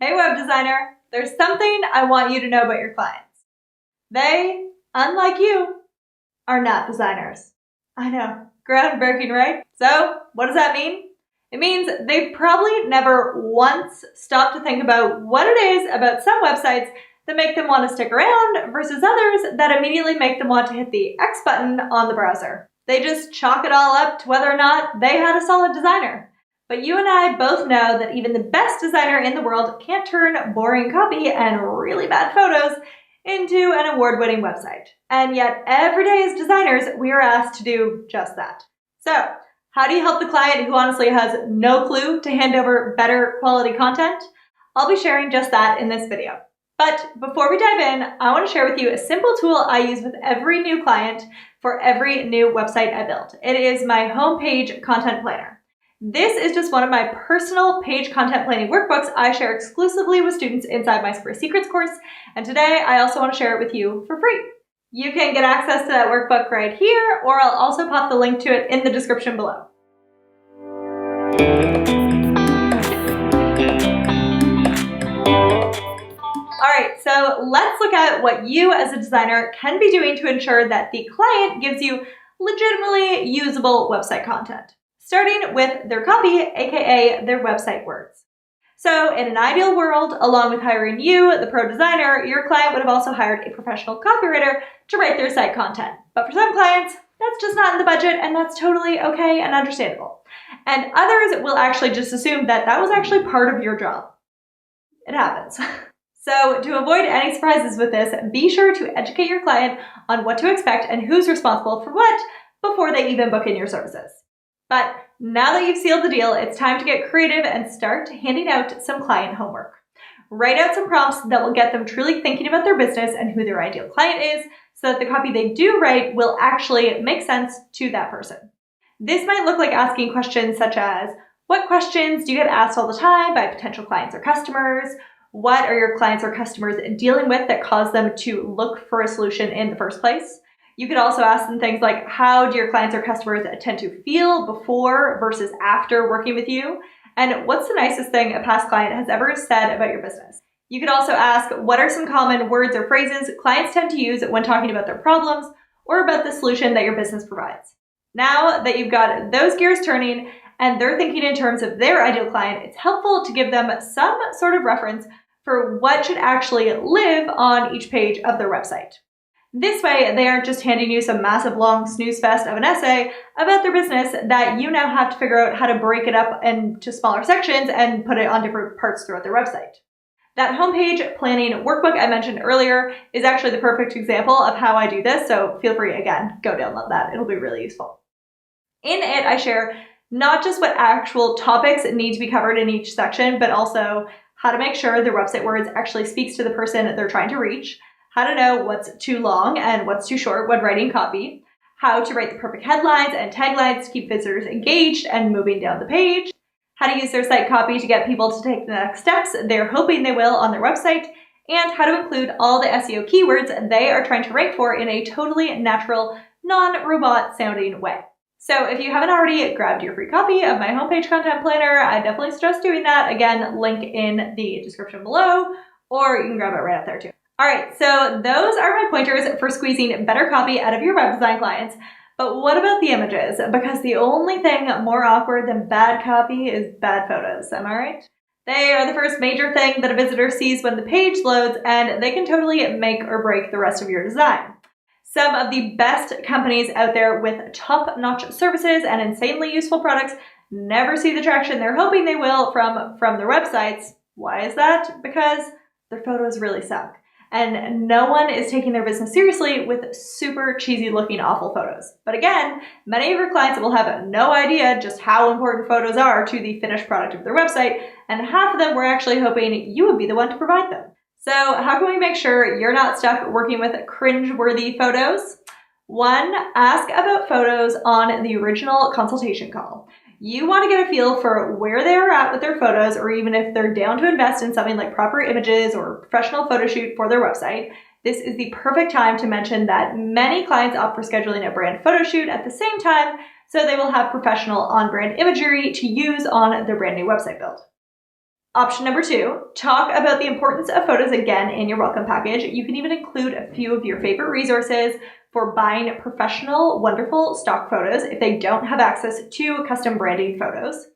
Hey web designer, there's something I want you to know about your clients. They, unlike you, are not designers. I know, groundbreaking, right? So, what does that mean? It means they've probably never once stopped to think about what it is about some websites that make them want to stick around versus others that immediately make them want to hit the X button on the browser. They just chalk it all up to whether or not they had a solid designer. But you and I both know that even the best designer in the world can't turn boring copy and really bad photos into an award-winning website. And yet every day as designers, we are asked to do just that. So, how do you help the client who honestly has no clue to hand over better quality content? I'll be sharing just that in this video. But before we dive in, I want to share with you a simple tool I use with every new client for every new website I build. It is my homepage content planner. This is just one of my personal page content planning workbooks I share exclusively with students inside my Square Secrets course, and today I also want to share it with you for free. You can get access to that workbook right here, or I'll also pop the link to it in the description below. Alright, so let's look at what you as a designer can be doing to ensure that the client gives you legitimately usable website content. Starting with their copy, aka their website words. So in an ideal world, along with hiring you, the pro designer, your client would have also hired a professional copywriter to write their site content. But for some clients, that's just not in the budget, and that's totally okay and understandable. And others will actually just assume that that was actually part of your job. It happens. So to avoid any surprises with this, be sure to educate your client on what to expect and who's responsible for what before they even book in your services. But now that you've sealed the deal, it's time to get creative and start handing out some client homework. Write out some prompts that will get them truly thinking about their business and who their ideal client is, so that the copy they do write will actually make sense to that person. This might look like asking questions such as, what questions do you get asked all the time by potential clients or customers? What are your clients or customers dealing with that cause them to look for a solution in the first place? You could also ask them things like, how do your clients or customers tend to feel before versus after working with you? And what's the nicest thing a past client has ever said about your business? You could also ask, what are some common words or phrases clients tend to use when talking about their problems or about the solution that your business provides? Now that you've got those gears turning and they're thinking in terms of their ideal client, it's helpful to give them some sort of reference for what should actually live on each page of their website. This way, they aren't just handing you some massive long snooze fest of an essay about their business that you now have to figure out how to break it up into smaller sections and put it on different parts throughout their website. That homepage planning workbook I mentioned earlier is actually the perfect example of how I do this, so feel free, again, go download that. It'll be really useful. In it, I share not just what actual topics need to be covered in each section, but also how to make sure their website words actually speaks to the person they're trying to reach, how to know what's too long and what's too short when writing copy, how to write the perfect headlines and taglines to keep visitors engaged and moving down the page, how to use their site copy to get people to take the next steps they're hoping they will on their website, and how to include all the SEO keywords they are trying to rank for in a totally natural, non-robot sounding way. So if you haven't already grabbed your free copy of my homepage content planner, I definitely suggest doing that. Again, link in the description below, or you can grab it right up there too. Alright, so those are my pointers for squeezing better copy out of your web design clients. But what about the images? Because the only thing more awkward than bad copy is bad photos, am I right? They are the first major thing that a visitor sees when the page loads, and they can totally make or break the rest of your design. Some of the best companies out there with top-notch services and insanely useful products never see the traction they're hoping they will from their websites. Why is that? Because their photos really suck. And no one is taking their business seriously with super cheesy looking awful photos. But again, many of your clients will have no idea just how important photos are to the finished product of their website, and half of them were actually hoping you would be the one to provide them. So how can we make sure you're not stuck working with cringe-worthy photos? 1, ask about photos on the original consultation call. You want to get a feel for where they are at with their photos, or even if they're down to invest in something like proper images or professional photo shoot for their website. This is the perfect time to mention that many clients opt for scheduling a brand photo shoot at the same time, so they will have professional on-brand imagery to use on their brand new website build. Option number 2, talk about the importance of photos again in your welcome package. You can even include a few of your favorite resources for buying professional, wonderful stock photos if they don't have access to custom branding photos.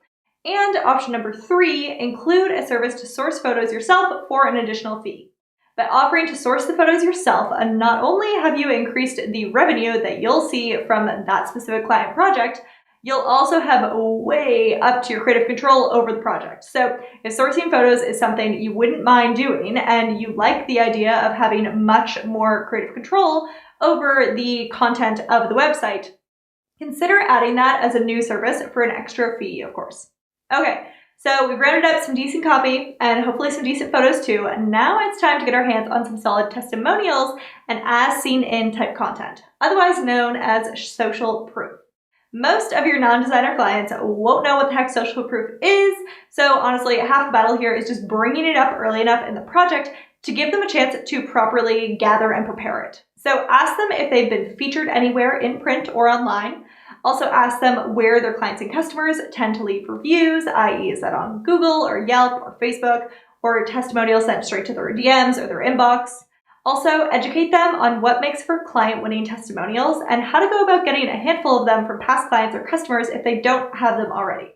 And option number 3, include a service to source photos yourself for an additional fee. By offering to source the photos yourself, not only have you increased the revenue that you'll see from that specific client project, you'll also have way up to your creative control over the project. So if sourcing photos is something you wouldn't mind doing and you like the idea of having much more creative control over the content of the website, consider adding that as a new service for an extra fee, of course. Okay, so we've rounded up some decent copy and hopefully some decent photos too. Now it's time to get our hands on some solid testimonials and as seen in type content, otherwise known as social proof. Most of your non-designer clients won't know what the heck social proof is, so honestly, half the battle here is just bringing it up early enough in the project to give them a chance to properly gather and prepare it. So ask them if they've been featured anywhere in print or online. Also ask them where their clients and customers tend to leave reviews, i.e. is that on Google or Yelp or Facebook, or testimonials sent straight to their DMs or their inbox. Also, educate them on what makes for client-winning testimonials and how to go about getting a handful of them from past clients or customers if they don't have them already.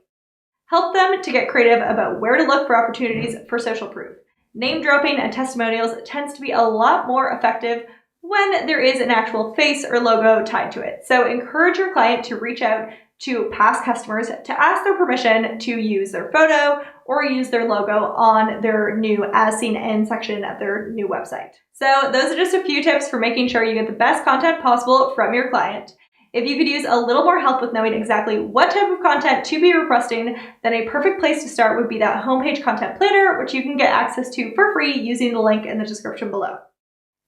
Help them to get creative about where to look for opportunities for social proof. Name dropping and testimonials tends to be a lot more effective when there is an actual face or logo tied to it. So encourage your client to reach out to past customers to ask their permission to use their photo or use their logo on their new as seen in section of their new website. So those are just a few tips for making sure you get the best content possible from your client. If you could use a little more help with knowing exactly what type of content to be requesting, then a perfect place to start would be that homepage content planner, which you can get access to for free using the link in the description below.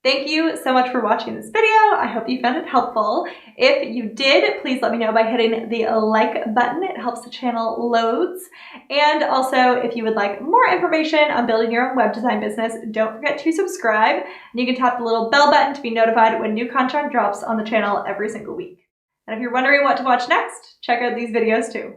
Thank you so much for watching this video. I hope you found it helpful. If you did, please let me know by hitting the like button. It helps the channel loads. And also, if you would like more information on building your own web design business, don't forget to subscribe. And you can tap the little bell button to be notified when new content drops on the channel every single week. And if you're wondering what to watch next, check out these videos too.